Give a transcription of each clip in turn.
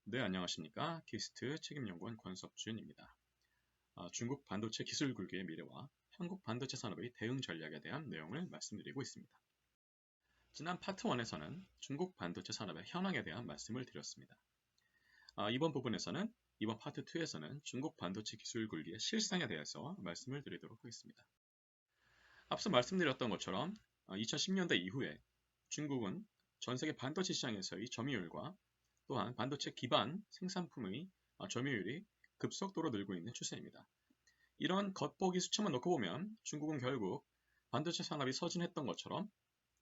네, 안녕하십니까. 키스트 책임연구원 권석준입니다. 중국 반도체 기술 굴기의 미래와 한국 반도체 산업의 대응 전략에 대한 내용을 말씀드리고 있습니다. 지난 파트 1에서는 중국 반도체 산업의 현황에 대한 말씀을 드렸습니다. 이번 부분에서는 이번 파트 2에서는 중국 반도체 기술 굴기의 실상에 대해서 말씀을 드리도록 하겠습니다. 앞서 말씀드렸던 것처럼 2010년대 이후에 중국은 전 세계 반도체 시장에서의 점유율과 또한 반도체 기반 생산품의 점유율이 급속도로 늘고 있는 추세입니다. 이런 겉보기 수치만 놓고 보면 중국은 결국 반도체 산업이 서진했던 것처럼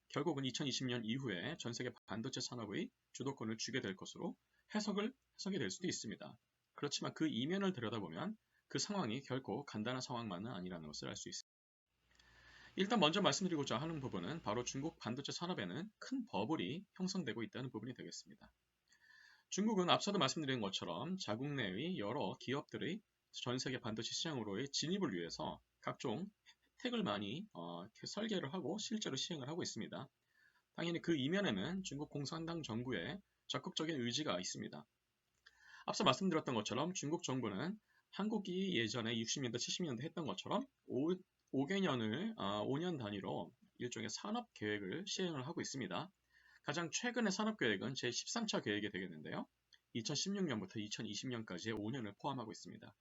결국은 2020년 이후에 전 세계 반도체 산업의 주도권을 쥐게 될 것으로 해석이 될 수도 있습니다. 그렇지만 그 이면을 들여다보면 그 상황이 결코 간단한 상황만은 아니라는 것을 알 수 있습니다. 일단 먼저 말씀드리고자 하는 부분은 바로 중국 반도체 산업에는 큰 버블이 형성되고 있다는 부분이 되겠습니다. 중국은 앞서도 말씀드린 것처럼 자국 내의 여러 기업들의 전 세계 반도체 시장으로의 진입을 위해서 각종 혜택을 많이 설계를 하고 실제로 시행을 하고 있습니다. 당연히 그 이면에는 중국 공산당 정부의 적극적인 의지가 있습니다. 앞서 말씀드렸던 것처럼 중국 정부는 한국이 예전에 60년대, 70년대 했던 것처럼 5개년을 5년 단위로 일종의 산업 계획을 시행을 하고 있습니다. 가장 최근의 산업계획은 제13차 계획이 되겠는데요. 2016년부터 2020년까지의 5년을 포함하고 있습니다.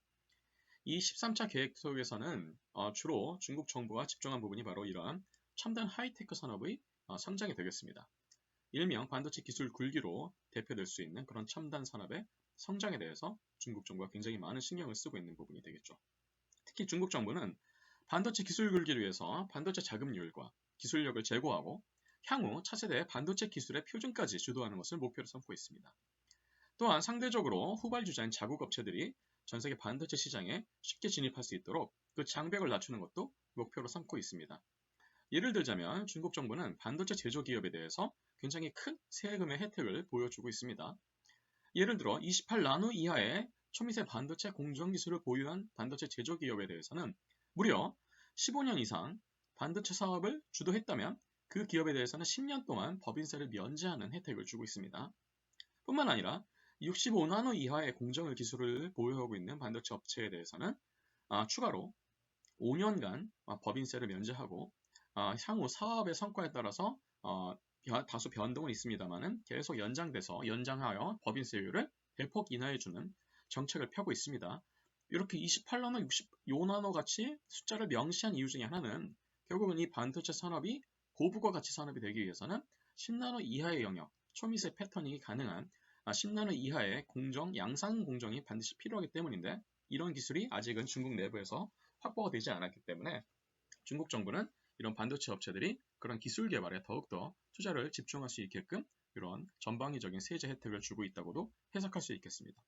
이 13차 계획 속에서는 주로 중국 정부가 집중한 부분이 바로 이러한 첨단 하이테크 산업의 성장이 되겠습니다. 일명 반도체 기술 굴기로 대표될 수 있는 그런 첨단 산업의 성장에 대해서 중국 정부가 굉장히 많은 신경을 쓰고 있는 부분이 되겠죠. 특히 중국 정부는 반도체 기술 굴기를 위해서 반도체 자금률과 기술력을 제고하고 향후 차세대 반도체 기술의 표준까지 주도하는 것을 목표로 삼고 있습니다. 또한 상대적으로 후발주자인 자국 업체들이 전 세계 반도체 시장에 쉽게 진입할 수 있도록 그 장벽을 낮추는 것도 목표로 삼고 있습니다. 예를 들자면 중국 정부는 반도체 제조 기업에 대해서 굉장히 큰 세금의 혜택을 보여주고 있습니다. 예를 들어 28나노 이하의 초미세 반도체 공정 기술을 보유한 반도체 제조 기업에 대해서는 무려 15년 이상 반도체 사업을 주도했다면 그 기업에 대해서는 10년 동안 법인세를 면제하는 혜택을 주고 있습니다. 뿐만 아니라 65나노 이하의 공정 기술을 보유하고 있는 반도체 업체에 대해서는 추가로 5년간 법인세를 면제하고 향후 사업의 성과에 따라서 다소 변동은 있습니다만 계속 연장하여 법인세율을 대폭 인하해주는 정책을 펴고 있습니다. 이렇게 28나노, 65나노 같이 숫자를 명시한 이유 중에 하나는 결국은 이 반도체 산업이 고부가 가치 산업이 되기 위해서는 10나노 이하의 영역, 초미세 패턴이 가능한 10나노 이하의 양산 공정이 반드시 필요하기 때문인데 이런 기술이 아직은 중국 내부에서 확보가 되지 않았기 때문에 중국 정부는 이런 반도체 업체들이 그런 기술 개발에 더욱더 투자를 집중할 수 있게끔 이런 전방위적인 세제 혜택을 주고 있다고도 해석할 수 있겠습니다.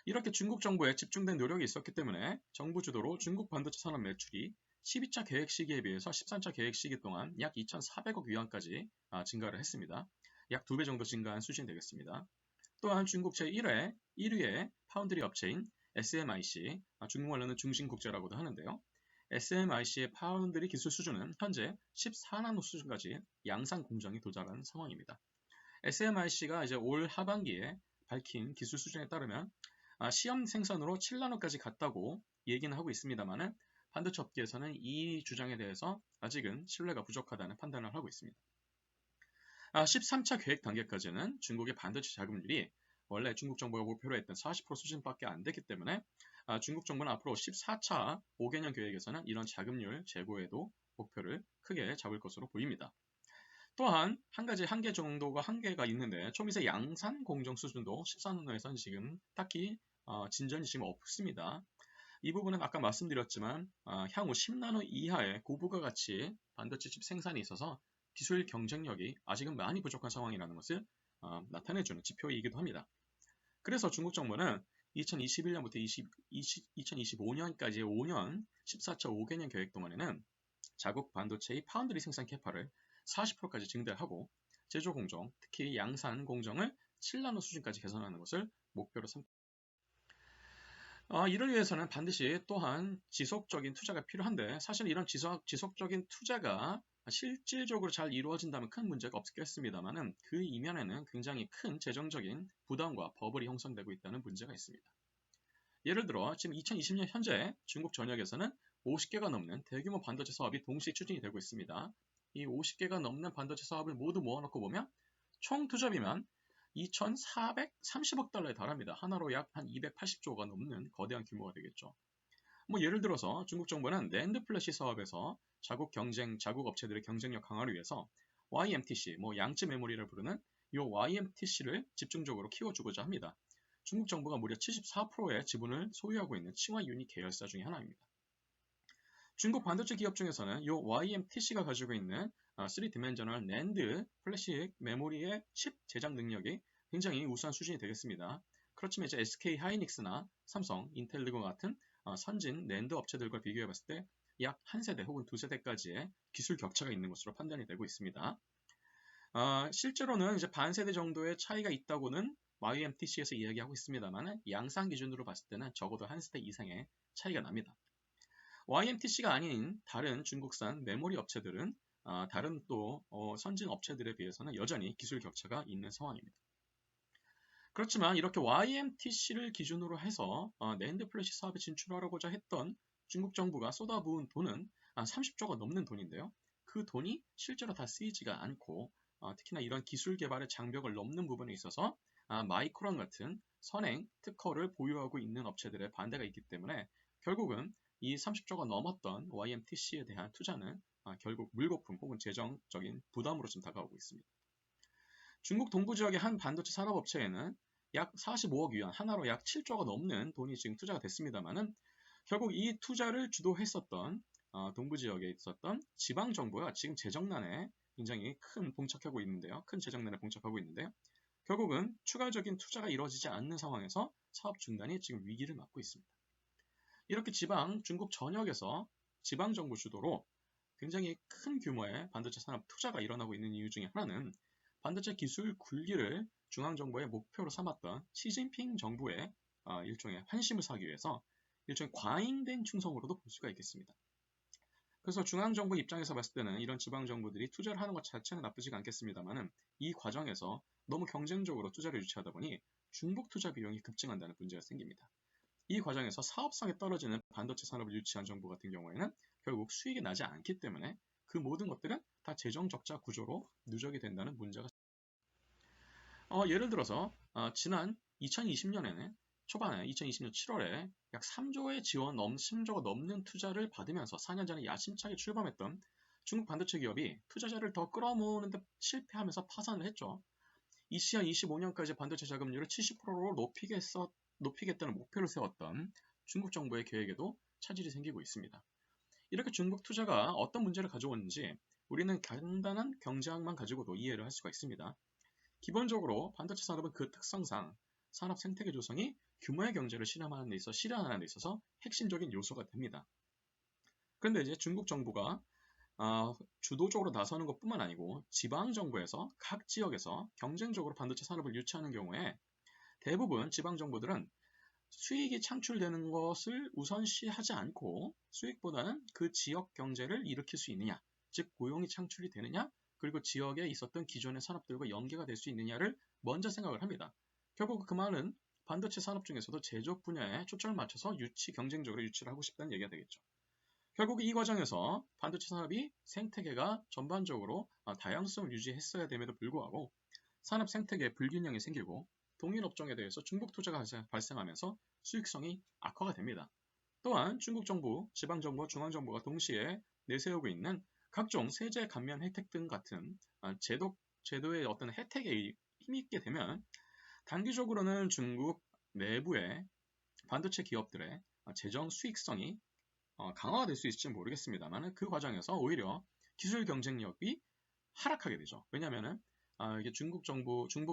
이렇게 중국 정부의 집중된 노력이 있었기 때문에 정부 주도로 중국 반도체 산업 매출이 12차 계획 시기에 비해서 13차 계획 시기 동안 약 2,400억 위안까지 증가를 했습니다. 약 2배 정도 증가한 수준이 되겠습니다. 또한 중국 제1위의 파운드리 업체인 SMIC, 중국말로는 중심국제라고도 하는데요. SMIC의 파운드리 기술 수준은 현재 14나노 수준까지 양산 공정이 도달한 상황입니다. SMIC가 이제 올 하반기에 밝힌 기술 수준에 따르면 시험 생산으로 7나노까지 갔다고 얘기는 하고 있습니다만 반도체 업계에서는 이 주장에 대해서 아직은 신뢰가 부족하다는 판단을 하고 있습니다. 13차 계획 단계까지는 중국의 반도체 자금률이 원래 중국 정부가 목표로 했던 40% 수준밖에 안 됐기 때문에 중국 정부는 앞으로 14차 5개년 계획에서는 이런 자금률 제고에도 목표를 크게 잡을 것으로 보입니다. 또한 한계 정도가 한계가 있는데 초미세 양산 공정 수준도 14나노에서는 지금 딱히 진전이 지금 없습니다. 이 부분은 아까 말씀드렸지만 향후 10나노 이하의 고부가 가치 반도체 칩 생산이 있어서 기술 경쟁력이 아직은 많이 부족한 상황이라는 것을 나타내주는 지표이기도 합니다. 그래서 중국 정부는 2021년부터 2025년까지의 5년 14차 5개년 계획 동안에는 자국 반도체의 파운드리 생산 캐파를 40%까지 증대하고 제조 공정, 특히 양산 공정을 7나노 수준까지 개선하는 것을 목표로 삼고 이를 위해서는 반드시 또한 지속적인 투자가 필요한데 사실 이런 지속적인 투자가 실질적으로 잘 이루어진다면 큰 문제가 없겠습니다만은 그 이면에는 굉장히 큰 재정적인 부담과 버블이 형성되고 있다는 문제가 있습니다. 예를 들어 지금 2020년 현재 중국 전역에서는 50개가 넘는 대규모 반도체 사업이 동시에 추진이 되고 있습니다. 이 50개가 넘는 반도체 사업을 모두 모아놓고 보면 총 투자비만 2,430억 달러에 달합니다. 하나로 약 한 280조가 넘는 거대한 규모가 되겠죠. 뭐 예를 들어서 중국 정부는 낸드 플래시 사업에서 자국 업체들의 경쟁력 강화를 위해서 YMTC, 뭐 양쯔 메모리를 부르는 이 YMTC를 집중적으로 키워주고자 합니다. 중국 정부가 무려 74%의 지분을 소유하고 있는 칭화유니 계열사 중의 하나입니다. 중국 반도체 기업 중에서는 이 YMTC가 가지고 있는 3디멘셔널 낸드 플래시 메모리의 칩 제작 능력이 굉장히 우수한 수준이 되겠습니다. 그렇지만 이제 SK 하이닉스나 삼성, 인텔 등 같은 선진 낸드 업체들과 비교해 봤을 때 약 한 세대 혹은 두 세대까지의 기술 격차가 있는 것으로 판단이 되고 있습니다. 실제로는 이제 반 세대 정도의 차이가 있다고는 YMTC에서 이야기하고 있습니다만 양상 기준으로 봤을 때는 적어도 한 세대 이상의 차이가 납니다. YMTC가 아닌 다른 중국산 메모리 업체들은 다른 또 선진 업체들에 비해서는 여전히 기술 격차가 있는 상황입니다. 그렇지만 이렇게 YMTC를 기준으로 해서 낸드 플래시 사업에 진출하려고자 했던 중국 정부가 쏟아부은 돈은 30조가 넘는 돈인데요. 그 돈이 실제로 다 쓰이지가 않고 특히나 이런 기술 개발의 장벽을 넘는 부분에 있어서 마이크론 같은 선행 특허를 보유하고 있는 업체들의 반대가 있기 때문에 결국은 이 30조가 넘었던 YMTC에 대한 투자는 결국 물거품 혹은 재정적인 부담으로 좀 다가오고 있습니다. 중국 동부 지역의 한 반도체 산업업체에는 약 45억 위안, 하나로 약 7조가 넘는 돈이 지금 투자가 됐습니다만은 결국 이 투자를 주도했었던 동부 지역에 있었던 지방 정부가 지금 재정난에 굉장히 큰 재정난에 봉착하고 있는데요. 결국은 추가적인 투자가 이루어지지 않는 상황에서 사업 중단이 지금 위기를 맞고 있습니다. 이렇게 중국 전역에서 지방 정부 주도로 굉장히 큰 규모의 반도체 산업 투자가 일어나고 있는 이유 중에 하나는 반도체 기술 굴기를 중앙정부의 목표로 삼았던 시진핑 정부의 일종의 환심을 사기 위해서 일종의 과잉된 충성으로도 볼 수가 있겠습니다. 그래서 중앙정부 입장에서 봤을 때는 이런 지방정부들이 투자를 하는 것 자체는 나쁘지가 않겠습니다만 이 과정에서 너무 경쟁적으로 투자를 유치하다 보니 중복 투자 비용이 급증한다는 문제가 생깁니다. 이 과정에서 사업성에 떨어지는 반도체 산업을 유치한 정부 같은 경우에는 결국 수익이 나지 않기 때문에 그 모든 것들은 다 재정 적자 구조로 누적이 된다는 문제가 예를 들어서 지난 2020년에는 초반에 2020년 7월에 약 3조의 3조가 넘는 투자를 받으면서 4년 전에 야심차게 출범했던 중국 반도체 기업이 투자자를 더 끌어모으는 데 실패하면서 파산을 했죠. 2025년까지 반도체 자금률을 70%로 높이겠다는 목표를 세웠던 중국 정부의 계획에도 차질이 생기고 있습니다. 이렇게 중국 투자가 어떤 문제를 가져오는지 우리는 간단한 경제학만 가지고도 이해를 할 수가 있습니다. 기본적으로 반도체 산업은 그 특성상 산업 생태계 조성이 규모의 경제를 실현하는 데 있어서 핵심적인 요소가 됩니다. 그런데 이제 중국 정부가 주도적으로 나서는 것뿐만 아니고 지방 정부에서 각 지역에서 경쟁적으로 반도체 산업을 유치하는 경우에 대부분 지방 정부들은 수익이 창출되는 것을 우선시하지 않고 수익보다는 그 지역 경제를 일으킬 수 있느냐, 즉 고용이 창출이 되느냐, 그리고 지역에 있었던 기존의 산업들과 연계가 될 수 있느냐를 먼저 생각을 합니다. 결국 그 말은 반도체 산업 중에서도 제조업 분야에 초점을 맞춰서 경쟁적으로 유치를 하고 싶다는 얘기가 되겠죠. 결국 이 과정에서 반도체 산업이 생태계가 전반적으로 다양성을 유지했어야 됨에도 불구하고 산업 생태계에 불균형이 생기고 동일 업종에 대해서 중복 투자가 발생하면서 수익성이 악화가 됩니다. 또한 중국 정부, 지방 정부와 중앙 정부가 동시에 내세우고 있는 각종 세제 감면 혜택 등 같은 제도의 어떤 혜택에 힘입게 되면 단기적으로는 중국 내부의 반도체 기업들의 재정 수익성이 강화가 될 수 있을지 모르겠습니다만 그 과정에서 오히려 기술 경쟁력이 하락하게 되죠. 왜냐하면 이게 중국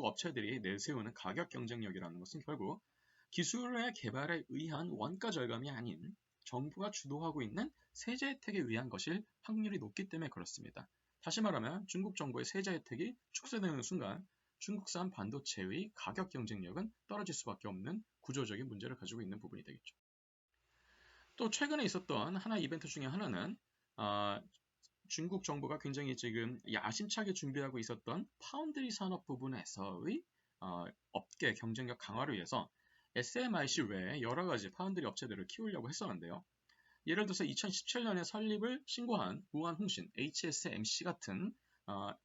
업체들이 내세우는 가격 경쟁력이라는 것은 결국 기술의 개발에 의한 원가 절감이 아닌 정부가 주도하고 있는 세제 혜택에 의한 것일 확률이 높기 때문에 그렇습니다. 다시 말하면 중국 정부의 세제 혜택이 축소되는 순간 중국산 반도체의 가격 경쟁력은 떨어질 수밖에 없는 구조적인 문제를 가지고 있는 부분이 되겠죠. 또 최근에 있었던 하나의 이벤트 중에 하나는 중국 정부가 굉장히 지금 야심차게 준비하고 있었던 파운드리 산업 부분에서의 업계 경쟁력 강화를 위해서 SMIC 외에 여러 가지 파운드리 업체들을 키우려고 했었는데요. 예를 들어서 2017년에 설립을 신고한 우한홍신, HSMC 같은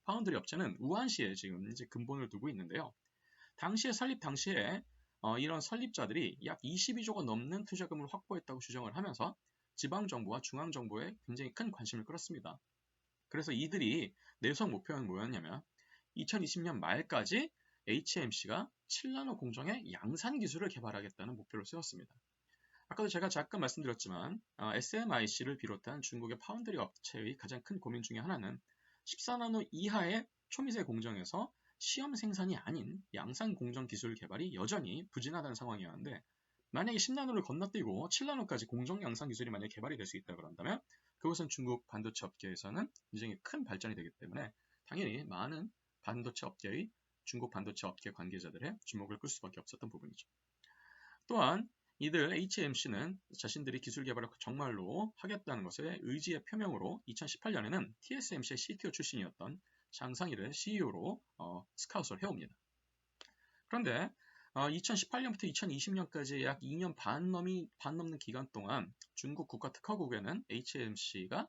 파운드리 업체는 우한시에 지금 이제 근본을 두고 있는데요. 설립 당시에 이런 설립자들이 약 22조가 넘는 투자금을 확보했다고 주장을 하면서 지방정부와 중앙정부에 굉장히 큰 관심을 끌었습니다. 그래서 이들이 내수학 목표는 뭐였냐면 2020년 말까지 HMC가 7나노 공정의 양산 기술을 개발하겠다는 목표를 세웠습니다. 아까도 제가 잠깐 말씀드렸지만 SMIC를 비롯한 중국의 파운드리 업체의 가장 큰 고민 중에 하나는 14나노 이하의 초미세 공정에서 시험 생산이 아닌 양산 공정 기술 개발이 여전히 부진하다는 상황이었는데, 만약에 10나노를 건너뛰고 7나노까지 공정 양산 기술이 만약에 개발이 될 수 있다 그런다면 그것은 중국 반도체 업계에서는 굉장히 큰 발전이 되기 때문에 당연히 많은 중국 반도체 업계 관계자들의 주목을 끌 수밖에 없었던 부분이죠. 또한 이들 HMC는 자신들이 기술 개발을 정말로 하겠다는 것의 의지의 표명으로 2018년에는 TSMC의 CTO 출신이었던 장상일을 CEO로 스카웃을 해옵니다. 그런데 2018년부터 2020년까지 약 2년 반 넘는 기간 동안 중국 국가특허국에는 HMC가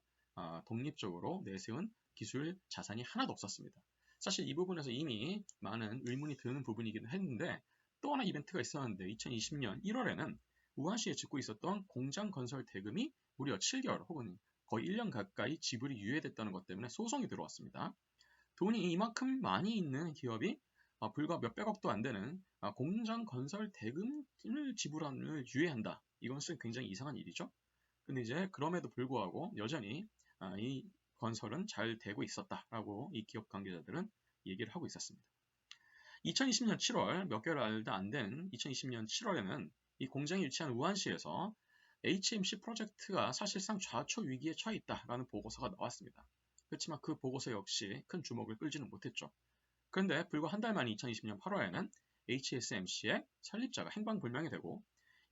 독립적으로 내세운 기술 자산이 하나도 없었습니다. 사실 이 부분에서 이미 많은 의문이 드는 부분이긴 했는데, 또 하나 이벤트가 있었는데 2020년 1월에는 우한시에 짓고 있었던 공장 건설 대금이 무려 7개월 혹은 거의 1년 가까이 지불이 유예됐다는 것 때문에 소송이 들어왔습니다. 돈이 이만큼 많이 있는 기업이 불과 몇백억도 안 되는 공장 건설 대금을 지불함을 유예한다. 이것은 굉장히 이상한 일이죠. 근데 이제 그럼에도 불구하고 여전히 이 건설은 잘 되고 있었다라고 이 기업 관계자들은 얘기를 하고 있었습니다. 2020년 7월, 몇 개월 안 된 2020년 7월에는 이 공장이 위치한 우한시에서 HMC 프로젝트가 사실상 좌초 위기에 처해 있다라는 보고서가 나왔습니다. 그렇지만 그 보고서 역시 큰 주목을 끌지는 못했죠. 그런데 불과 한 달 만인 2020년 8월에는 HSMC의 설립자가 행방불명이 되고,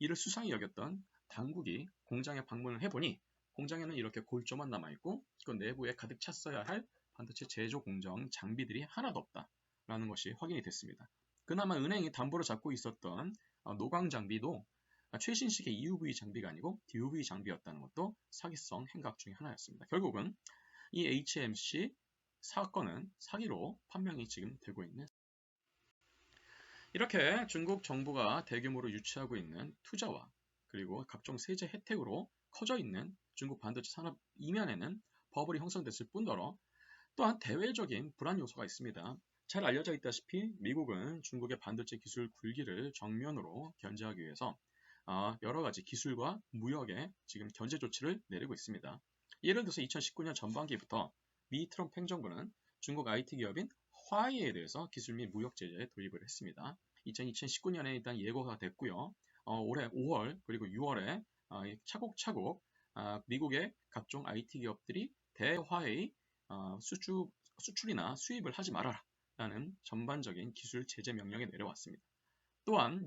이를 수상히 여겼던 당국이 공장에 방문을 해보니 공장에는 이렇게 골조만 남아있고 그 내부에 가득 찼어야 할 반도체 제조 공정 장비들이 하나도 없다라는 것이 확인이 됐습니다. 그나마 은행이 담보로 잡고 있었던 노광 장비도 최신식의 EUV 장비가 아니고 DUV 장비였다는 것도 사기성 행각 중의 하나였습니다. 결국은 이 HMC 사건은 사기로 판명이 지금 되고 있는, 이렇게 중국 정부가 대규모로 유치하고 있는 투자와 그리고 각종 세제 혜택으로 커져 있는 중국 반도체 산업 이면에는 버블이 형성됐을 뿐더러 또한 대외적인 불안 요소가 있습니다. 잘 알려져 있다시피 미국은 중국의 반도체 기술 굴기를 정면으로 견제하기 위해서 여러 가지 기술과 무역에 지금 견제 조치를 내리고 있습니다. 예를 들어서 2019년 전반기부터 미 트럼프 행정부는 중국 IT 기업인 화웨이에 대해서 기술 및 무역 제재에 도입을 했습니다. 2019년에 일단 예고가 됐고요. 올해 5월 그리고 6월에 차곡차곡 미국의 각종 IT 기업들이 대화웨이 수출이나 수입을 하지 말아라 라는 전반적인 기술 제재 명령이 내려왔습니다. 또한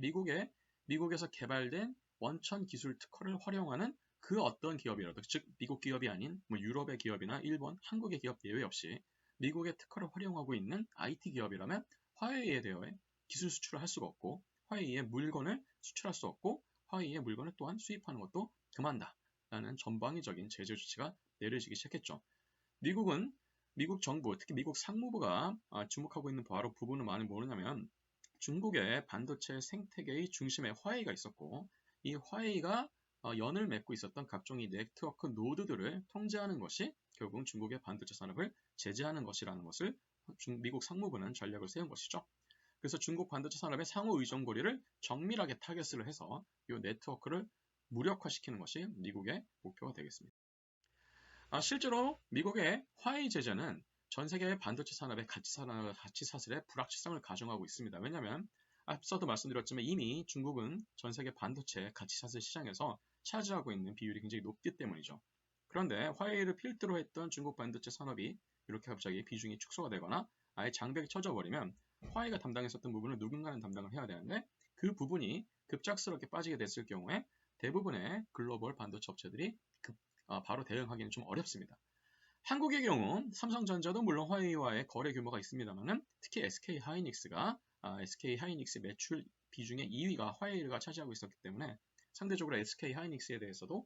미국에서 개발된 원천 기술 특허를 활용하는 그 어떤 기업이라도, 즉 미국 기업이 아닌 유럽의 기업이나 일본, 한국의 기업 예외 없이 미국의 특허를 활용하고 있는 IT 기업이라면 화웨이에 대해 기술 수출을 할 수가 없고, 화웨이의 물건을 수출할 수 없고, 화웨이의 물건을 또한 수입하는 것도 금한다라는 전방위적인 제재 조치가 내려지기 시작했죠. 미국 정부, 특히 미국 상무부가 주목하고 있는 바로 부분은 많이 뭐냐면, 중국의 반도체 생태계의 중심에 화웨이가 있었고, 이 화웨이가 연을 맺고 있었던 각종 이 네트워크 노드들을 통제하는 것이 결국 중국의 반도체 산업을 제재하는 것이라는 것을 미국 상무부는 전략을 세운 것이죠. 그래서 중국 반도체 산업의 상호 의존 고리를 정밀하게 타겟을 해서 이 네트워크를 무력화시키는 것이 미국의 목표가 되겠습니다. 실제로 미국의 화웨이 제재는 전 세계의 반도체 산업의 가치 사슬의 불확실성을 가중하고 있습니다. 왜냐하면 앞서도 말씀드렸지만 이미 중국은 전 세계 반도체 가치 사슬 시장에서 차지하고 있는 비율이 굉장히 높기 때문이죠. 그런데 화웨이를 필두로 했던 중국 반도체 산업이 이렇게 갑자기 비중이 축소가 되거나 아예 장벽이 쳐져버리면 화웨이가 담당했었던 부분을 누군가는 담당을 해야 되는데, 그 부분이 급작스럽게 빠지게 됐을 경우에 대부분의 글로벌 반도체 업체들이 바로 대응하기는 좀 어렵습니다. 한국의 경우 삼성전자도 물론 화웨이와의 거래 규모가 있습니다만 특히 SK하이닉스가 SK하이닉스 매출 비중의 2위가 화웨이가 차지하고 있었기 때문에 상대적으로 SK하이닉스에 대해서도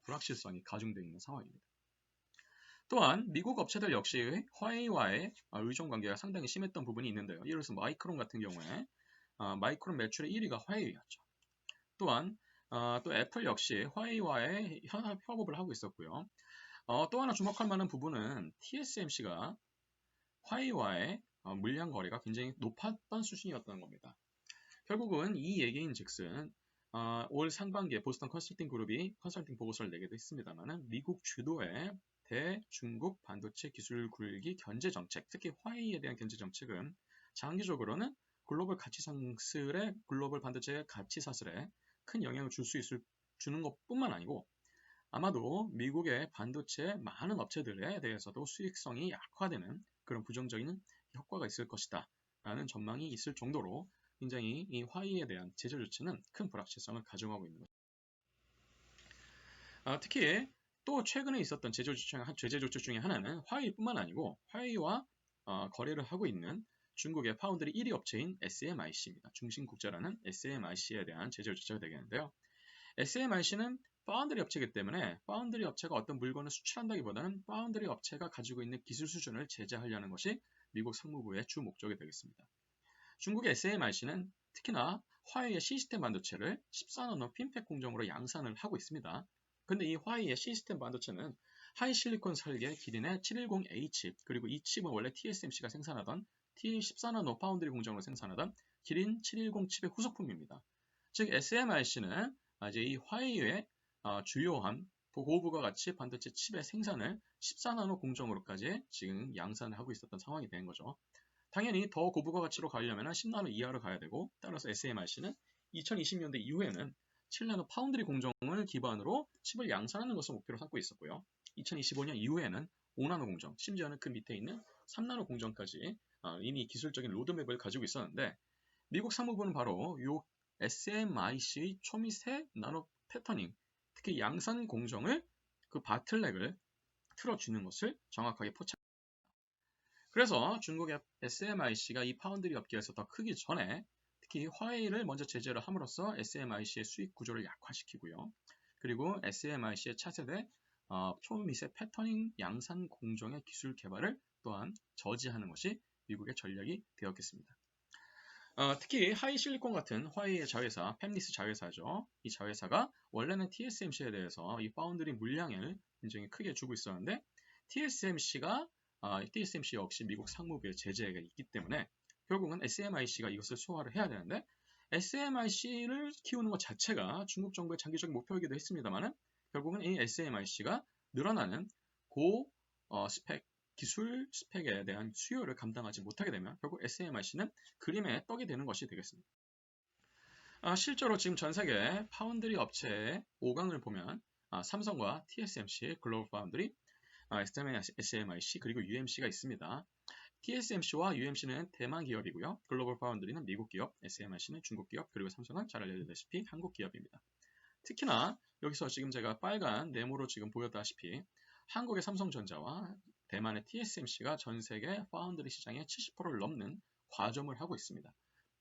불확실성이 가중되어 있는 상황입니다. 또한 미국 업체들 역시 화웨이와의 의존 관계가 상당히 심했던 부분이 있는데요. 예를 들어서 마이크론 같은 경우에 마이크론 매출의 1위가 화웨이였죠. 또한 또 애플 역시 화웨이와의 협업을 하고 있었고요. 또 하나 주목할 만한 부분은 TSMC가 화웨이와의 물량 거래가 굉장히 높았던 수준이었던 겁니다. 결국은 이 얘기인 즉슨 올 상반기에 보스턴 컨설팅 그룹이 컨설팅 보고서를 내기도 했습니다만 미국 주도의 대중국 반도체 기술 굴기 견제 정책, 특히 화웨이에 대한 견제 정책은 장기적으로는 글로벌 가치 상슬에 글로벌 반도체 가치 사슬에 큰 영향을 주는 것뿐만 아니고 아마도 미국의 반도체 많은 업체들에 대해서도 수익성이 약화되는 그런 부정적인 효과가 있을 것이다 라는 전망이 있을 정도로 굉장히 이 화웨이에 대한 제재 조치는 큰 불확실성을 가져가고 있는 것입니다. 특히 또 최근에 있었던 제재 조치 중에 하나는 화웨이뿐만 아니고 화웨이와 거래를 하고 있는 중국의 파운드리 1위 업체인 SMIC입니다. 중심국자라는 SMIC에 대한 제재 조치가 되겠는데요. SMIC는 파운드리 업체이기 때문에 파운드리 업체가 어떤 물건을 수출한다기보다는 파운드리 업체가 가지고 있는 기술 수준을 제재하려는 것이 미국 상무부의 주 목적이 되겠습니다. 중국의 SMIC는 특히나 화웨이의 시스템 반도체를 14나노 핀팩 공정으로 양산을 하고 있습니다. 근데 이 화웨이의 시스템 반도체는 하이실리콘 설계 기린의 710A 칩, 그리고 이 칩은 원래 TSMC가 생산하던 T14나노 파운드리 공정으로 생산하던 기린 710 칩의 후속품입니다. 즉 SMIC는 이제 이 화웨이의 주요한 고부가 가치 반도체 칩의 생산을 14나노 공정으로까지 지금 양산을 하고 있었던 상황이 된 거죠. 당연히 더 고부가 가치로 가려면 10나노 이하로 가야 되고, 따라서 SMIC는 2020년대 이후에는 7나노 파운드리 공정을 기반으로 칩을 양산하는 것을 목표로 삼고 있었고요. 2025년 이후에는 5나노 공정, 심지어는 그 밑에 있는 3나노 공정까지 이미 기술적인 로드맵을 가지고 있었는데, 미국 상무부는 바로 이 SMIC 초미세 나노 패터닝, 특히 양산 공정을 그 바틀렉을 틀어주는 것을 정확하게 포착. 그래서 중국의 SMIC가 이 파운드리 업계에서 더 크기 전에 특히 화웨이를 먼저 제재를 함으로써 SMIC의 수익 구조를 약화시키고요. 그리고 SMIC의 차세대 초미세 패터닝 양산 공정의 기술 개발을 또한 저지하는 것이 미국의 전략이 되었겠습니다. 특히 하이실리콘 같은 화웨이의 자회사, 팹리스 자회사죠. 이 자회사가 원래는 TSMC에 대해서 이 파운드리 물량을 굉장히 크게 주고 있었는데 TSMC 역시 미국 상무부의 제재가 있기 때문에 결국은 SMIC가 이것을 소화를 해야 되는데 SMIC를 키우는 것 자체가 중국 정부의 장기적인 목표이기도 했습니다만 결국은 이 SMIC가 늘어나는 스펙 기술 스펙에 대한 수요를 감당하지 못하게 되면 결국 SMIC는 그림의 떡이 되는 것이 되겠습니다. 실제로 지금 전 세계 파운드리 업체의 5강을 보면 삼성과 TSMC, 글로벌 파운드리, SMIC 그리고 UMC가 있습니다. TSMC와 UMC는 대만 기업이고요. 글로벌 파운드리는 미국 기업, SMIC는 중국 기업, 그리고 삼성은 잘 알려졌다시피 한국 기업입니다. 특히나 여기서 지금 제가 빨간 네모로 지금 보였다시피 한국의 삼성전자와 대만의 TSMC가 전 세계 파운드리 시장의 70%를 넘는 과점을 하고 있습니다.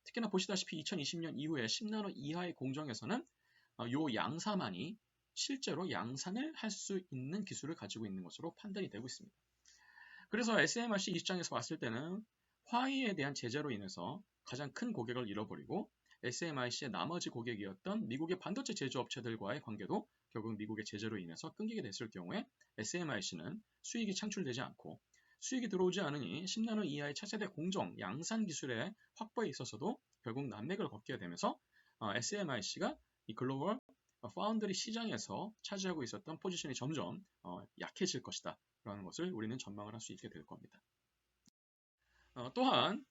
특히나 보시다시피 2020년 이후에 10나노 이하의 공정에서는 이 양사만이 실제로 양산을 할 수 있는 기술을 가지고 있는 것으로 판단이 되고 있습니다. 그래서 SMIC 입장에서 봤을 때는 화웨이에 대한 제재로 인해서 가장 큰 고객을 잃어버리고 SMIC의 나머지 고객이었던 미국의 반도체 제조업체들과의 관계도 결국 미국의 제재로 인해서 끊기게 됐을 경우에 SMIC는 수익이 창출되지 않고 수익이 들어오지 않으니 10나노 이하의 차세대 공정, 양산 기술의 확보에 있어서도 결국 난맥을 걷게 되면서 SMIC가 이 글로벌 파운드리 시장에서 차지하고 있었던 포지션이 점점 약해질 것이다 라는 것을 우리는 전망을 할 수 있게 될 겁니다. 또한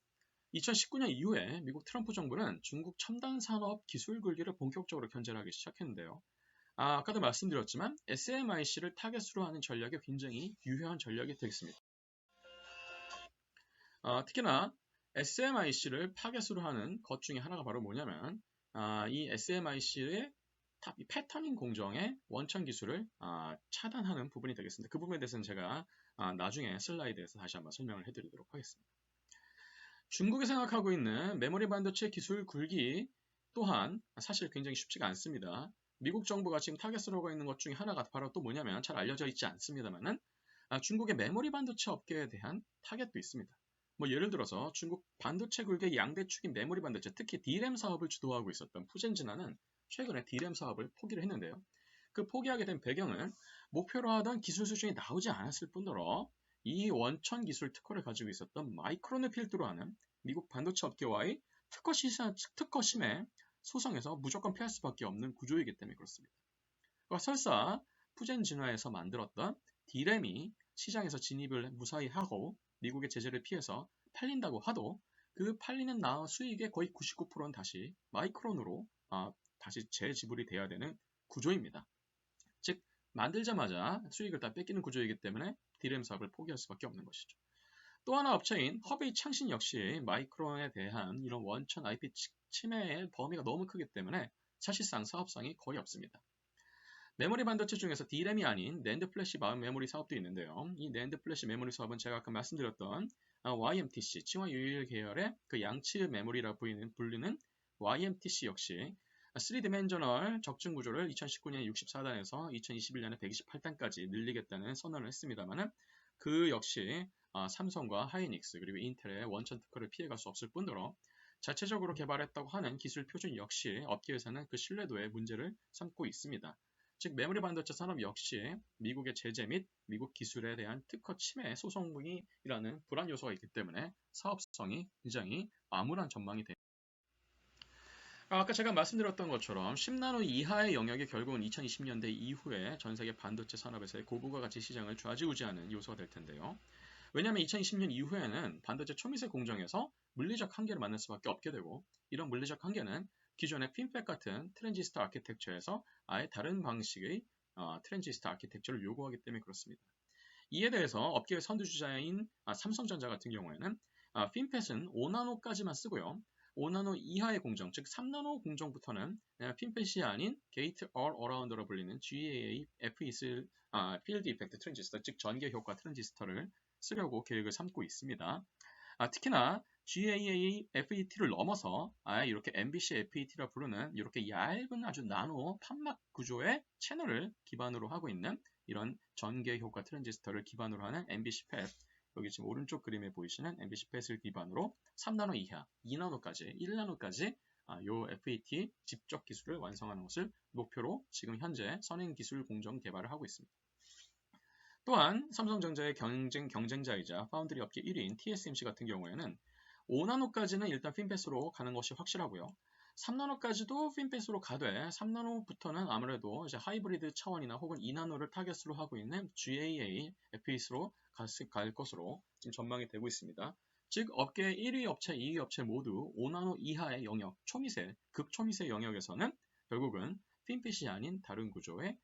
2019년 이후에 미국 트럼프 정부는 중국 첨단 산업 기술 굴기를 본격적으로 견제를 하기 시작했는데요. 아까도 말씀드렸지만 SMIC를 타겟으로 하는 전략이 굉장히 유효한 전략이 되겠습니다. 특히나 SMIC를 타겟으로 하는 것 중에 하나가 바로 뭐냐면 이 SMIC의 패터닝 공정의 원천 기술을 차단하는 부분이 되겠습니다. 그 부분에 대해서는 제가 나중에 슬라이드에서 다시 한번 설명을 해드리도록 하겠습니다. 중국이 생각하고 있는 메모리 반도체 기술 굴기 또한 사실 굉장히 쉽지가 않습니다. 미국 정부가 지금 타겟으로 하고 있는 것 중에 하나가 바로 또 뭐냐면 잘 알려져 있지 않습니다만은 중국의 메모리 반도체 업계에 대한 타겟도 있습니다. 뭐 예를 들어서 중국 반도체 굴기의 양대 축인 메모리 반도체, 특히 D램 사업을 주도하고 있었던 푸젠진화는 최근에 D램 사업을 포기를 했는데요. 그 포기하게 된 배경은 목표로 하던 기술 수준이 나오지 않았을 뿐더러 이 원천 기술 특허를 가지고 있었던 마이크론을 필두로 하는 미국 반도체 업계와의 특허 심해 소송에서 무조건 피할 수밖에 없는 구조이기 때문에 그렇습니다. 설사 푸젠진화에서 만들었던 D램이 시장에서 진입을 무사히 하고 미국의 제재를 피해서 팔린다고 하도 그 팔리는 수익의 거의 99%는 다시 마이크론으로 다시 재지불이 돼야 되는 구조입니다. 즉 만들자마자 수익을 다 뺏기는 구조이기 때문에 D램 사업을 포기할 수밖에 없는 것이죠. 또 하나 업체인 허베이 창신 역시 마이크론에 대한 이런 원천 IP 침해의 범위가 너무 크기 때문에 사실상 사업성이 거의 없습니다. 메모리 반도체 중에서 D램이 아닌 낸드 플래시 메모리 사업도 있는데요. 이 낸드 플래시 메모리 사업은 제가 아까 말씀드렸던 YMTC, 친화 유일 계열의 그 양치 메모리라고 불리는 YMTC 역시 3디멘저널 적증 구조를 2019년 64단에서 2021년에 128단까지 늘리겠다는 선언을 했습니다만 그 역시 삼성과 하이닉스 그리고 인텔의 원천 특허를 피해갈 수 없을 뿐더러 자체적으로 개발했다고 하는 기술 표준 역시 업계에서는 그 신뢰도에 문제를 삼고 있습니다. 즉 메모리 반도체 산업 역시 미국의 제재 및 미국 기술에 대한 특허 침해 소송이라는 불안 요소가 있기 때문에 사업성이 굉장히 암울한 전망이 됩니다. 아까 제가 말씀드렸던 것처럼 10나노 이하의 영역이 결국은 2020년대 이후에 전 세계 반도체 산업에서의 고부가 가치 시장을 좌지우지하는 요소가 될 텐데요. 왜냐하면 2020년 이후에는 반도체 초미세 공정에서 물리적 한계를 만날 수밖에 없게 되고 이런 물리적 한계는 기존의 핀팩 같은 트랜지스터 아키텍처에서 아예 다른 방식의 트랜지스터 아키텍처를 요구하기 때문에 그렇습니다. 이에 대해서 업계의 선두주자인 삼성전자 같은 경우에는 핀펫은 5나노까지만 쓰고요. 5나노 이하의 공정, 즉 3나노 공정부터는 핀펫이 아닌 게이트 올 어라운드로 불리는 GAA 필드 이펙트 트랜지스터, 즉 전개 효과 트랜지스터를 쓰려고 계획을 삼고 있습니다. 특히나 GAA FET를 넘어서 이렇게 MBC FET라 부르는 이렇게 얇은 아주 나노 판막 구조의 채널을 기반으로 하고 있는 이런 전개 효과 트랜지스터를 기반으로 하는 MBC 팹, 여기 지금 오른쪽 그림에 보이시는 MBC 팹을 기반으로 3나노 이하, 2나노까지, 1나노까지 요 FET 집적 기술을 완성하는 것을 목표로 지금 현재 선행 기술 공정 개발을 하고 있습니다. 또한 삼성전자의 경쟁자이자 파운드리 업계 1위인 TSMC 같은 경우에는 5나노까지는 일단 핀펫으로 가는 것이 확실하고요. 3나노까지도 핀펫으로 가되 3나노부터는 아무래도 이제 하이브리드 차원이나 혹은 2나노를 타겟으로 하고 있는 GAA FET로 갈 것으로 지금 전망이 되고 있습니다. 즉 업계 1위 업체, 2위 업체 모두 5나노 이하의 영역, 초미세, 극초미세 영역에서는 결국은 핀펫이 아닌 다른 구조의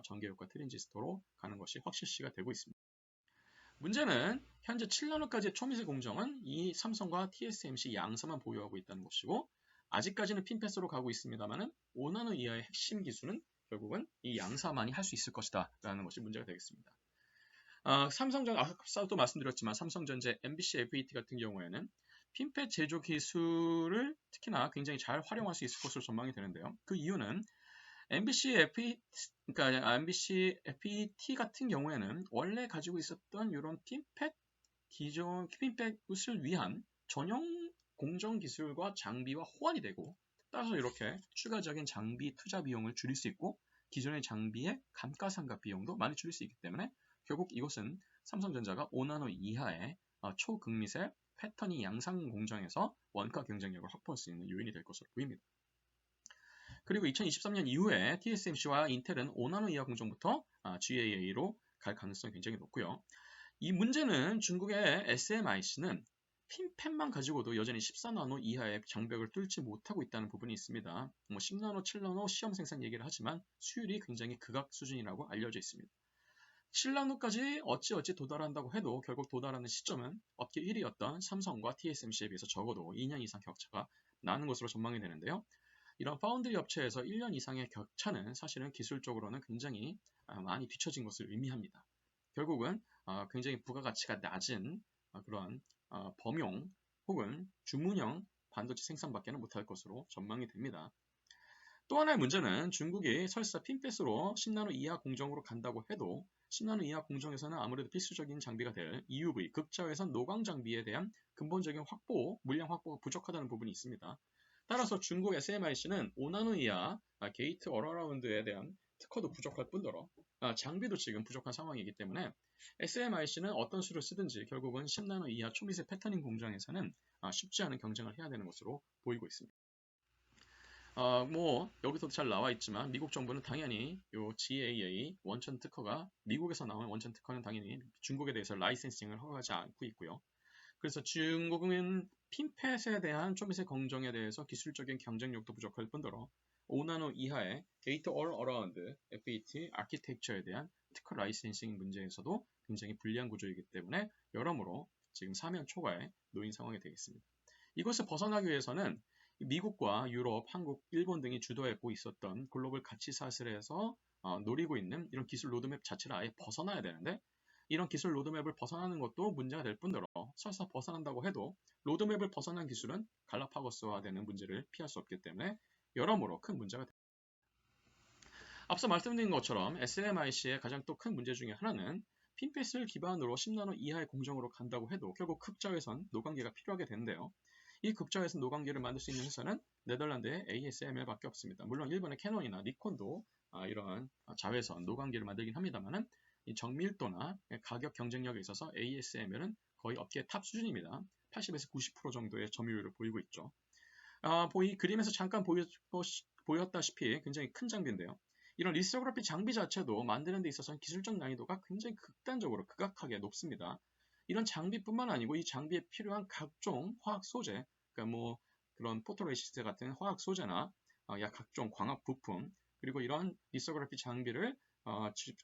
전개효과 트랜지스터로 가는 것이 확실시가 되고 있습니다. 문제는 현재 7나노까지의 초미세 공정은 이 삼성과 TSMC 양사만 보유하고 있다는 것이고 아직까지는 핀펫으로 가고 있습니다만 5나노 이하의 핵심 기술은 결국은 이 양사만이 할 수 있을 것이다 라는 것이 문제가 되겠습니다. 아까도 말씀드렸지만 삼성전자 MBC FET 같은 경우에는 핀펫 제조 기술을 특히나 굉장히 잘 활용할 수 있을 것으로 전망이 되는데요. 그 이유는 MBC FET 같은 경우에는 원래 가지고 있었던 이런 기존 핀펫을 위한 전용 공정 기술과 장비와 호환이 되고 따라서 이렇게 추가적인 장비 투자 비용을 줄일 수 있고 기존의 장비의 감가상각 비용도 많이 줄일 수 있기 때문에 결국 이것은 삼성전자가 5나노 이하의 초극미세 패턴이 양상 공정에서 원가 경쟁력을 확보할 수 있는 요인이 될 것으로 보입니다. 그리고 2023년 이후에 TSMC와 인텔은 5나노 이하 공정부터 GAA로 갈 가능성이 굉장히 높고요. 이 문제는 중국의 SMIC는 핀펫만 가지고도 여전히 14나노 이하의 장벽을 뚫지 못하고 있다는 부분이 있습니다. 10나노, 7나노 시험 생산 얘기를 하지만 수율이 굉장히 극악 수준이라고 알려져 있습니다. 7나노까지 어찌 도달한다고 해도 결국 도달하는 시점은 업계 1위였던 삼성과 TSMC에 비해서 적어도 2년 이상 격차가 나는 것으로 전망이 되는데요. 이런 파운드리 업체에서 1년 이상의 격차는 사실은 기술적으로는 굉장히 많이 뒤처진 것을 의미합니다. 결국은 굉장히 부가가치가 낮은 그런 범용 혹은 주문형 반도체 생산밖에는 못할 것으로 전망이 됩니다. 또 하나의 문제는 중국이 설사 핀펫으로 10나노 이하 공정으로 간다고 해도 10나노 이하 공정에서는 아무래도 필수적인 장비가 될 EUV, 극자외선 노광 장비에 대한 근본적인 물량 확보가 부족하다는 부분이 있습니다. 따라서 중국 SMIC는 5나노 이하 게이트 얼어라운드에 대한 특허도 부족할 뿐더러 장비도 지금 부족한 상황이기 때문에 SMIC는 어떤 수를 쓰든지 결국은 10나노 이하 초미세 패터닝 공정에서는 쉽지 않은 경쟁을 해야 되는 것으로 보이고 있습니다. 여기서도 잘 나와 있지만 미국 정부는 당연히 요 GAA 원천 특허가 미국에서 나온 원천 특허는 당연히 중국에 대해서 라이센싱을 허가하지 않고 있고요. 그래서 중국은 핀펫에 대한 초미세 공정에 대해서 기술적인 경쟁력도 부족할 뿐더러 5나노 이하의 게이트 올 어라운드 FET 아키텍처에 대한 특허 라이센싱 문제에서도 굉장히 불리한 구조이기 때문에 여러모로 지금 사면 초과에 놓인 상황이 되겠습니다. 이것을 벗어나기 위해서는 미국과 유럽, 한국, 일본 등이 주도하고 있었던 글로벌 가치 사슬에서 노리고 있는 이런 기술 로드맵 자체를 아예 벗어나야 되는데 이런 기술 로드맵을 벗어나는 것도 문제가 될 뿐더러 설사 벗어난다고 해도 로드맵을 벗어난 기술은 갈라파고스화되는 문제를 피할 수 없기 때문에 여러모로 큰 문제가 됩니다. 앞서 말씀드린 것처럼 SMIC의 가장 또 큰 문제 중에 하나는 핀펫을 기반으로 10나노 이하의 공정으로 간다고 해도 결국 극자외선 노광계가 필요하게 되는데요. 이 극자외선 노광계를 만들 수 있는 회사는 네덜란드의 ASML밖에 없습니다. 물론 일본의 캐논이나 니콘도 이러한 자외선 노광계를 만들긴 합니다만 이 정밀도나 가격 경쟁력에 있어서 ASML은 거의 업계 탑 수준입니다. 80에서 90% 정도의 점유율을 보이고 있죠. 이 그림에서 잠깐 보였다시피 굉장히 큰 장비인데요. 이런 리소그래피 장비 자체도 만드는 데 있어서는 기술적 난이도가 굉장히 극악하게 높습니다. 이런 장비뿐만 아니고 이 장비에 필요한 각종 화학 소재, 그러니까 그런 포토레시스트 같은 화학 소재나 각종 광학 부품, 그리고 이런 리소그래피 장비를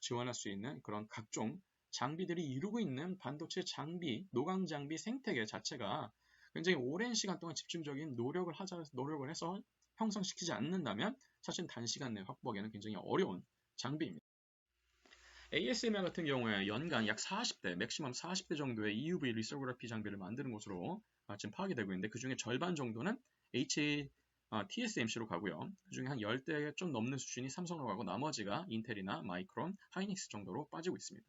지원할 수 있는 그런 각종 장비들이 이루고 있는 반도체 장비, 노광 장비 생태계 자체가 굉장히 오랜 시간 동안 집중적인 노력을 해서 형성시키지 않는다면 사실 단시간 내에 확보하기는 굉장히 어려운 장비입니다. ASML 같은 경우에 연간 약 40대, 맥시멈 40대 정도의 EUV 리소그래피 장비를 만드는 것으로 지금 파악이 되고 있는데 그 중에 절반 정도는 TSMC로 가고요. 그 중에 한 10대 좀 넘는 수준이 삼성으로 가고 나머지가 인텔이나 마이크론, 하이닉스 정도로 빠지고 있습니다.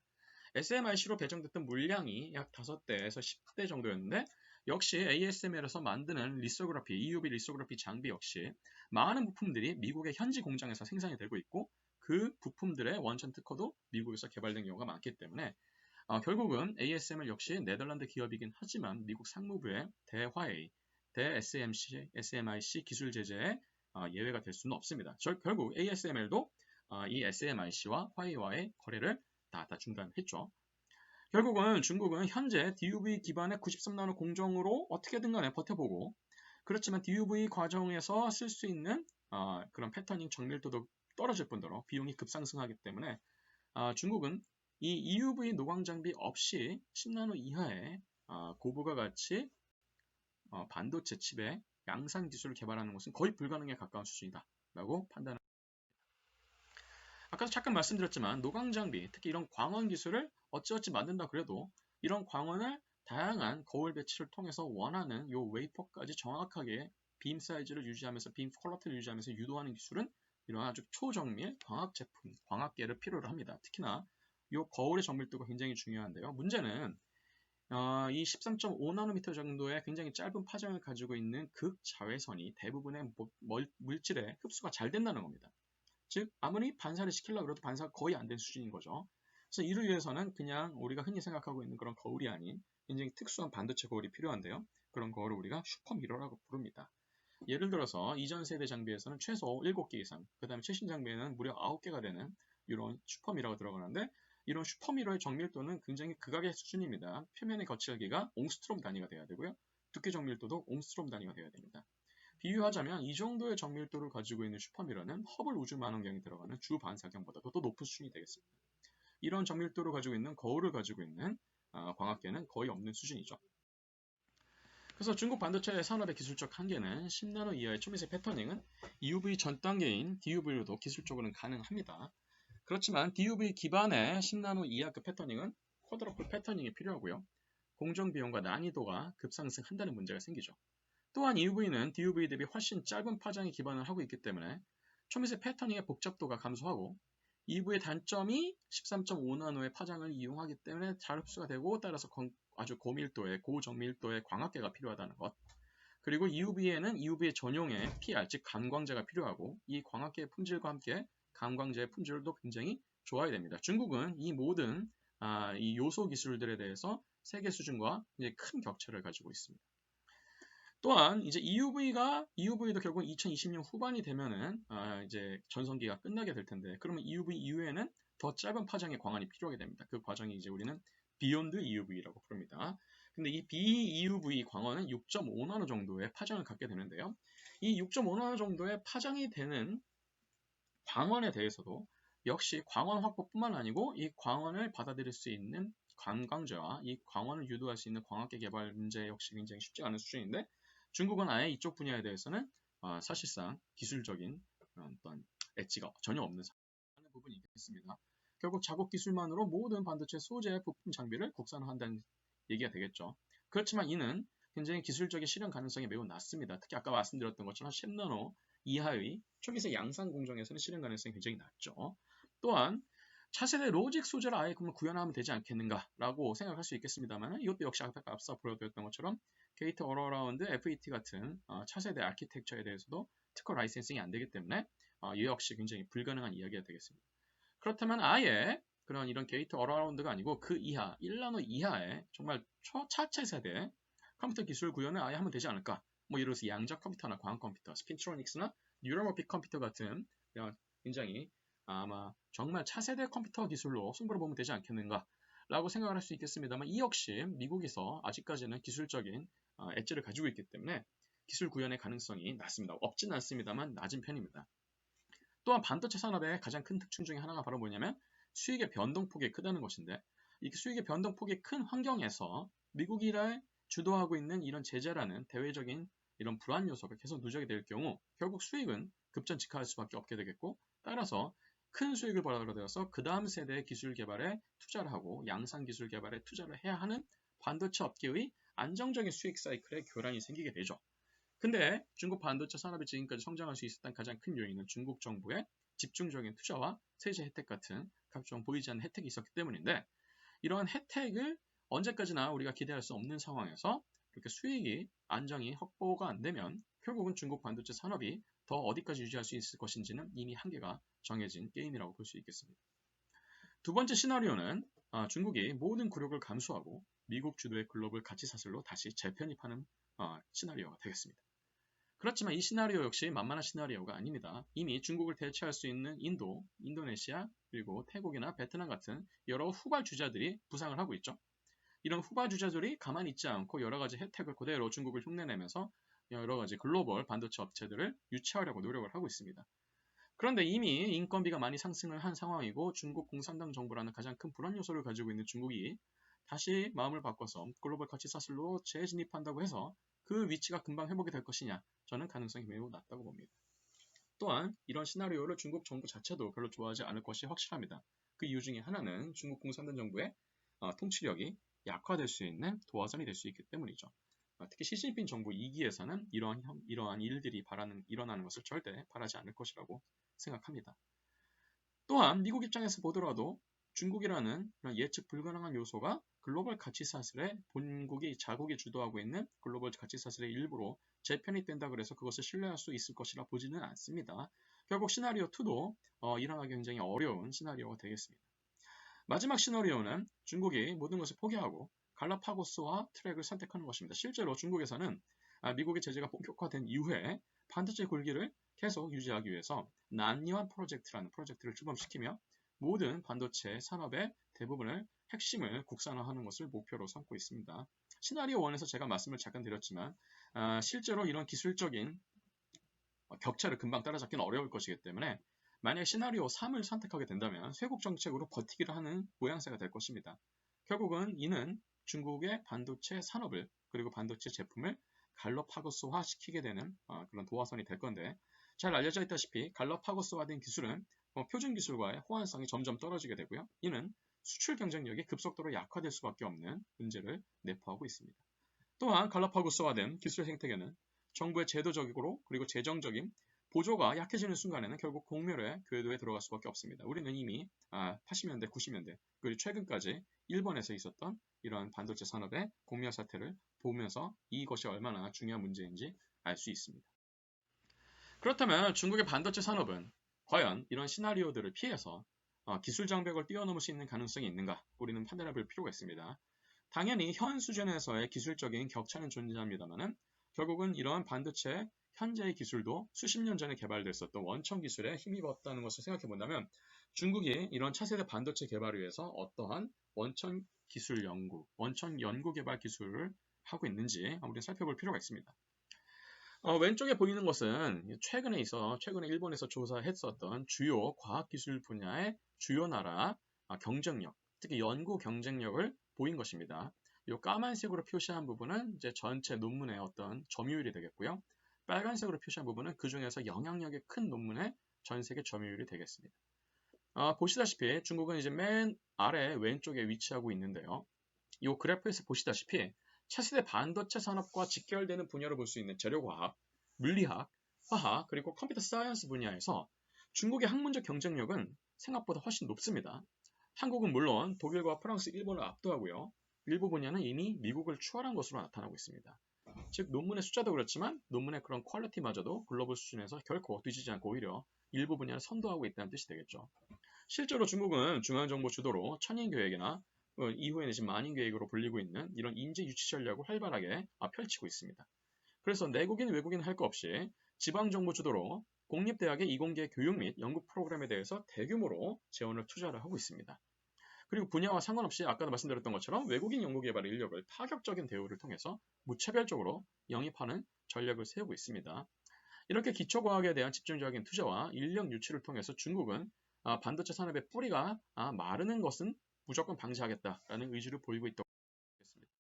SMIC로 배정됐던 물량이 약 5대에서 10대 정도였는데 역시 ASML에서 만드는 EUV 리소그래피 장비 역시 많은 부품들이 미국의 현지 공장에서 생산이 되고 있고 그 부품들의 원천 특허도 미국에서 개발된 경우가 많기 때문에 결국은 ASML 역시 네덜란드 기업이긴 하지만 미국 상무부의 대화웨이, SMIC 기술 제재에 예외가 될 수는 없습니다. 결국 ASML도 이 SMIC와 화웨이와의 거래를 다 중단했죠. 결국은 중국은 현재 DUV 기반의 93나노 공정으로 어떻게든 간에 버텨보고 그렇지만 DUV 과정에서 쓸 수 있는 그런 패터닝 정밀도도 떨어질 뿐더러 비용이 급상승하기 때문에 중국은 이 EUV 노광 장비 없이 10나노 이하의 고부가 가치 반도체 칩의 양산 기술을 개발하는 것은 거의 불가능에 가까운 수준이다 라고 판단합니다. 아까도 잠깐 말씀드렸지만 노광 장비, 특히 이런 광원 기술을 어찌어찌 만든다 그래도 이런 광원을 다양한 거울 배치를 통해서 원하는 요 웨이퍼까지 정확하게 빔 사이즈를 유지하면서 빔 퀄러티를 유지하면서 유도하는 기술은 이런 아주 초정밀 광학 제품, 광학계를 필요로 합니다. 특히나 요 거울의 정밀도가 굉장히 중요한데요. 문제는 이 13.5나노미터 정도의 굉장히 짧은 파장을 가지고 있는 극자외선이 대부분의 물질에 흡수가 잘 된다는 겁니다. 즉 아무리 반사를 시키려고 해도 반사가 거의 안 된 수준인 거죠. 그래서 이를 위해서는 그냥 우리가 흔히 생각하고 있는 그런 거울이 아닌 굉장히 특수한 반도체 거울이 필요한데요. 그런 거울을 우리가 슈퍼미러라고 부릅니다. 예를 들어서 이전 세대 장비에서는 최소 7개 이상, 그 다음에 최신 장비에는 무려 9개가 되는 이런 슈퍼미러가 들어가는데 이런 슈퍼미러의 정밀도는 굉장히 극악의 수준입니다. 표면의 거칠기가 옹스트롬 단위가 돼야 되고요. 두께 정밀도도 옹스트롬 단위가 돼야 됩니다. 비유하자면 이 정도의 정밀도를 가지고 있는 슈퍼미러는 허블 우주만원경이 들어가는 주 반사경보다도 더 높은 수준이 되겠습니다. 이런 정밀도를 가지고 있는 거울을 가지고 있는 광학계는 거의 없는 수준이죠. 그래서 중국 반도체 산업의 기술적 한계는 10나노 이하의 초미세 패터닝은 EUV 전 단계인 DUV로도 기술적으로는 가능합니다. 그렇지만 DUV 기반의 10나노 이하급 패터닝은 쿼드러플 패터닝이 필요하고요. 공정 비용과 난이도가 급상승한다는 문제가 생기죠. 또한 EUV는 DUV 대비 훨씬 짧은 파장에 기반을 하고 있기 때문에 초미세 패터닝의 복잡도가 감소하고 EUV의 단점이 13.5나노의 파장을 이용하기 때문에 잘 흡수가 되고 따라서 아주 고밀도의 고정밀도의 광학계가 필요하다는 것. 그리고 EUV에는 EUV의 전용의 PR 즉 감광제가 필요하고 이 광학계의 품질과 함께 감광제의 품질도 굉장히 좋아야 됩니다. 중국은 이 모든 이 요소 기술들에 대해서 세계 수준과 이제 큰 격차를 가지고 있습니다. 또한 이제 EUV도 결국 2020년 후반이 되면은 이제 전성기가 끝나게 될 텐데 그러면 EUV 이후에는 더 짧은 파장의 광안이 필요하게 됩니다. 그 과정이 이제 우리는 비욘드 EUV라고 부릅니다. 근데 이 BEUV 광원은 6.5나노 정도의 파장을 갖게 되는데요. 이 6.5나노 정도의 파장이 되는 광원에 대해서도 역시 광원 확보뿐만 아니고 이 광원을 받아들일 수 있는 관광제와 이 광원을 유도할 수 있는 광학계 개발 문제 역시 굉장히 쉽지 않은 수준인데 중국은 아예 이쪽 분야에 대해서는 사실상 기술적인 어떤 엣지가 전혀 없는 부분이 있겠습니다. 결국 자국 기술만으로 모든 반도체 소재 부품 장비를 국산화한다는 얘기가 되겠죠. 그렇지만 이는 굉장히 기술적인 실현 가능성이 매우 낮습니다. 특히 아까 말씀드렸던 것처럼 10나노 이하의 초미세 양산 공정에서는 실현 가능성이 굉장히 낮죠. 또한 차세대 로직 소재를 아예 그러면 구현하면 되지 않겠는가라고 생각할 수 있겠습니다만 이것도 역시 앞서 보여드렸던 것처럼 게이트 얼어라운드 FET 같은 차세대 아키텍처에 대해서도 특허 라이센싱이 안 되기 때문에 이 역시 굉장히 불가능한 이야기가 되겠습니다. 그렇다면 아예 그런 이런 게이트 얼어라운드가 아니고 그 이하 1나노 이하의 정말 차세대 컴퓨터 기술 구현을 아예 하면 되지 않을까? 뭐 예를 들어서 양자 컴퓨터나 광학 컴퓨터, 스핀트로닉스나 뉴럴머픽 컴퓨터 같은 굉장히 아마 정말 차세대 컴퓨터 기술로 승부를 보면 되지 않겠는가 라고 생각을 할 수 있겠습니다만 이 역시 미국에서 아직까지는 기술적인 엣지를 가지고 있기 때문에 기술 구현의 가능성이 낮습니다. 없진 않습니다만 낮은 편입니다. 또한 반도체 산업의 가장 큰 특징 중에 하나가 바로 뭐냐면 수익의 변동폭이 크다는 것인데 이 수익의 변동폭이 큰 환경에서 미국이 주도하고 있는 이런 제재라는 대외적인 이런 불안 요소가 계속 누적이 될 경우 결국 수익은 급전직하할 수밖에 없게 되겠고 따라서 큰 수익을 벌어들여서 그 다음 세대의 기술 개발에 투자를 하고 양산 기술 개발에 투자를 해야 하는 반도체 업계의 안정적인 수익 사이클에 교란이 생기게 되죠. 근데 중국 반도체 산업이 지금까지 성장할 수 있었던 가장 큰 요인은 중국 정부의 집중적인 투자와 세제 혜택 같은 각종 보이지 않는 혜택이 있었기 때문인데 이러한 혜택을 언제까지나 우리가 기대할 수 없는 상황에서 이렇게 수익이 안정이 확보가 안 되면 결국은 중국 반도체 산업이 더 어디까지 유지할 수 있을 것인지는 이미 한계가 정해진 게임이라고 볼 수 있겠습니다. 두 번째 시나리오는 중국이 모든 굴욕을 감수하고 미국 주도의 글로벌 가치 사슬로 다시 재편입하는 시나리오가 되겠습니다. 그렇지만 이 시나리오 역시 만만한 시나리오가 아닙니다. 이미 중국을 대체할 수 있는 인도, 인도네시아, 그리고 태국이나 베트남 같은 여러 후발 주자들이 부상을 하고 있죠. 이런 후발 주자들이 가만히 있지 않고 여러 가지 혜택을 그대로 중국을 흉내내면서 여러 가지 글로벌 반도체 업체들을 유치하려고 노력을 하고 있습니다. 그런데 이미 인건비가 많이 상승을 한 상황이고 중국 공산당 정부라는 가장 큰 불안 요소를 가지고 있는 중국이 다시 마음을 바꿔서 글로벌 가치 사슬로 재진입한다고 해서 그 위치가 금방 회복이 될 것이냐 저는 가능성이 매우 낮다고 봅니다. 또한 이런 시나리오를 중국 정부 자체도 별로 좋아하지 않을 것이 확실합니다. 그 이유 중에 하나는 중국 공산당 정부의 통치력이 약화될 수 있는 도화선이 될 수 있기 때문이죠. 특히 시진핑 정부 2기에서는 이러한 일들이 일어나는 것을 절대 바라지 않을 것이라고 생각합니다. 또한 미국 입장에서 보더라도 중국이라는 예측 불가능한 요소가 글로벌 가치 사슬의 자국이 주도하고 있는 글로벌 가치 사슬의 일부로 재편입된다 그래서 그것을 신뢰할 수 있을 것이라 보지는 않습니다. 결국 시나리오 2도 일어나기 굉장히 어려운 시나리오가 되겠습니다. 마지막 시나리오는 중국이 모든 것을 포기하고 갈라파고스와 트랙을 선택하는 것입니다. 실제로 중국에서는 미국의 제재가 본격화된 이후에 반도체 굴기를 계속 유지하기 위해서 난리완 프로젝트라는 프로젝트를 출범시키며 모든 반도체 산업의 대부분을 핵심을 국산화하는 것을 목표로 삼고 있습니다. 시나리오 1에서 제가 말씀을 잠깐 드렸지만 실제로 이런 기술적인 격차를 금방 따라잡기는 어려울 것이기 때문에 만약 시나리오 3을 선택하게 된다면 쇄국 정책으로 버티기를 하는 모양새가 될 것입니다. 결국은 이는 중국의 반도체 산업을 그리고 반도체 제품을 갈로파고스화 시키게 되는 그런 도화선이 될 건데 잘 알려져 있다시피 갈로파고스화된 기술은 표준 기술과의 호환성이 점점 떨어지게 되고요. 이는 수출 경쟁력이 급속도로 약화될 수밖에 없는 문제를 내포하고 있습니다. 또한 갈라파고스화된 기술 생태계는 정부의 제도적이고 그리고 재정적인 보조가 약해지는 순간에는 결국 공멸의 궤도에 들어갈 수밖에 없습니다. 우리는 이미 80년대, 90년대 그리고 최근까지 일본에서 있었던 이러한 반도체 산업의 공멸 사태를 보면서 이것이 얼마나 중요한 문제인지 알 수 있습니다. 그렇다면 중국의 반도체 산업은 과연 이런 시나리오들을 피해서 기술 장벽을 뛰어넘을 수 있는 가능성이 있는가? 우리는 판단해 볼 필요가 있습니다. 당연히 현 수준에서의 기술적인 격차는 존재합니다만 결국은 이러한 반도체 현재의 기술도 수십 년 전에 개발됐었던 원천 기술에 힘입었다는 것을 생각해 본다면 중국이 이런 차세대 반도체 개발을 위해서 어떠한 원천 기술 연구, 원천 연구 개발 기술을 하고 있는지 우리는 살펴볼 필요가 있습니다. 왼쪽에 보이는 것은 최근에 일본에서 조사했었던 주요 과학기술 분야의 주요 나라 경쟁력, 특히 연구 경쟁력을 보인 것입니다. 이 까만색으로 표시한 부분은 이제 전체 논문의 어떤 점유율이 되겠고요. 빨간색으로 표시한 부분은 그 중에서 영향력이 큰 논문의 전 세계 점유율이 되겠습니다. 보시다시피 중국은 이제 맨 아래 왼쪽에 위치하고 있는데요. 이 그래프에서 보시다시피 차세대 반도체 산업과 직결되는 분야로 볼 수 있는 재료과학, 물리학, 화학, 그리고 컴퓨터 사이언스 분야에서 중국의 학문적 경쟁력은 생각보다 훨씬 높습니다. 한국은 물론 독일과 프랑스, 일본을 압도하고요. 일부 분야는 이미 미국을 추월한 것으로 나타나고 있습니다. 즉 논문의 숫자도 그렇지만 논문의 그런 퀄리티마저도 글로벌 수준에서 결코 뒤지지 않고 오히려 일부 분야를 선도하고 있다는 뜻이 되겠죠. 실제로 중국은 중앙정부 주도로 천인교획이나 이후에는 지금 만인계획으로 불리고 있는 이런 인재 유치 전략을 활발하게 펼치고 있습니다. 그래서 내국인, 외국인 할 것 없이 지방정부 주도로 공립대학의 이공계 교육 및 연구 프로그램에 대해서 대규모로 재원을 투자를 하고 있습니다. 그리고 분야와 상관없이 아까도 말씀드렸던 것처럼 외국인 연구개발 인력을 파격적인 대우를 통해서 무차별적으로 영입하는 전략을 세우고 있습니다. 이렇게 기초과학에 대한 집중적인 투자와 인력 유치를 통해서 중국은 반도체 산업의 뿌리가 마르는 것은 무조건 방지하겠다라는 의지를 보이고 있다고 보겠습니다.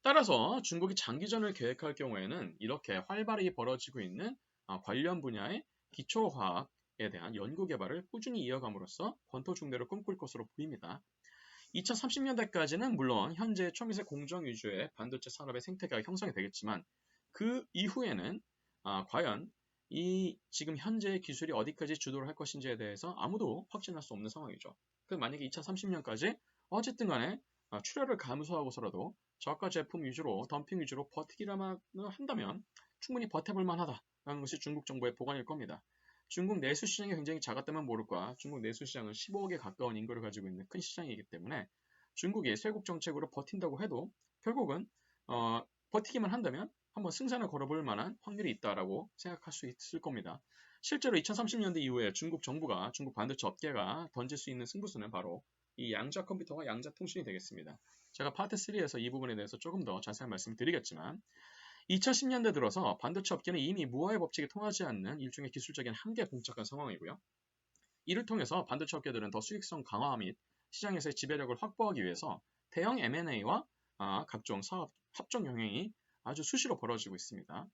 따라서 중국이 장기전을 계획할 경우에는 이렇게 활발히 벌어지고 있는 관련 분야의 기초과학에 대한 연구개발을 꾸준히 이어감으로써 권토중대를 꿈꿀 것으로 보입니다. 2030년대까지는 물론 현재 초미세 공정 위주의 반도체 산업의 생태계가 형성이 되겠지만 그 이후에는 과연 이 지금 현재의 기술이 어디까지 주도를 할 것인지에 대해서 아무도 확신할 수 없는 상황이죠. 만약에 2030년까지 어쨌든 간에 출하를 감소하고서라도 저가 제품 위주로 덤핑 위주로 버티기라만 한다면 충분히 버텨볼 만하다라는 것이 중국 정부의 보관일 겁니다. 중국 내수 시장이 굉장히 작았다면 모를까 중국 내수 시장은 15억에 가까운 인구를 가지고 있는 큰 시장이기 때문에 중국이 쇄국 정책으로 버틴다고 해도 결국은 버티기만 한다면 한번 승산을 걸어볼 만한 확률이 있다라고 생각할 수 있을 겁니다. 실제로 2030년대 이후에 중국 정부가 중국 반도체 업계가 던질 수 있는 승부수는 바로 이 양자 컴퓨터와 양자 통신이 되겠습니다. 제가 파트 3에서 이 부분에 대해서 조금 더 자세한 말씀을 드리겠지만 2010년대 들어서 반도체 업계는 이미 무어의 법칙이 통하지 않는 일종의 기술적인 한계에 봉착한 상황이고요. 이를 통해서 반도체 업계들은 더 수익성 강화 및 시장에서의 지배력을 확보하기 위해서 대형 M&A와 각종 사업 합종 영향이 아주 수시로 벌어지고 있습니다.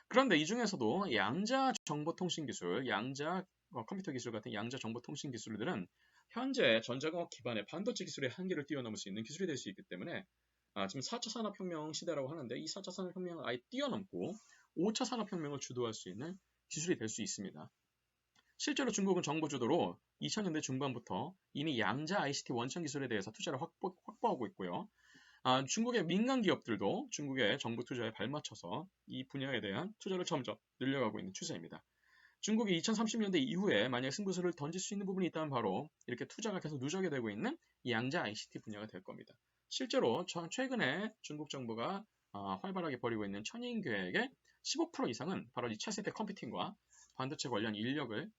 그런데 이 중에서도 양자 정보통신 기술, 양자 컴퓨터 기술 같은 양자 정보통신 기술들은 현재 전자공학 기반의 반도체 기술의 한계를 뛰어넘을 수 있는 기술이 될 수 있기 때문에 지금 4차 산업혁명 시대라고 하는데 이 4차 산업혁명을 아예 뛰어넘고 5차 산업혁명을 주도할 수 있는 기술이 될 수 있습니다. 실제로 중국은 정부 주도로 2000년대 중반부터 이미 양자 ICT 원천 기술에 대해서 투자를 확보하고 있고요. 중국의 민간 기업들도 중국의 정부 투자에 발맞춰서 이 분야에 대한 투자를 점점 늘려가고 있는 추세입니다. 중국이 2030년대 이후에 만약 승부수를 던질 수 있는 부분이 있다면 바로 이렇게 투자가 계속 누적이 되고 있는 이 양자 ICT 분야가 될 겁니다. 실제로 최근에 중국 정부가 활발하게 벌이고 있는 천인 계획의 15% 이상은 바로 이 차세대 컴퓨팅과 반도체 관련 인력을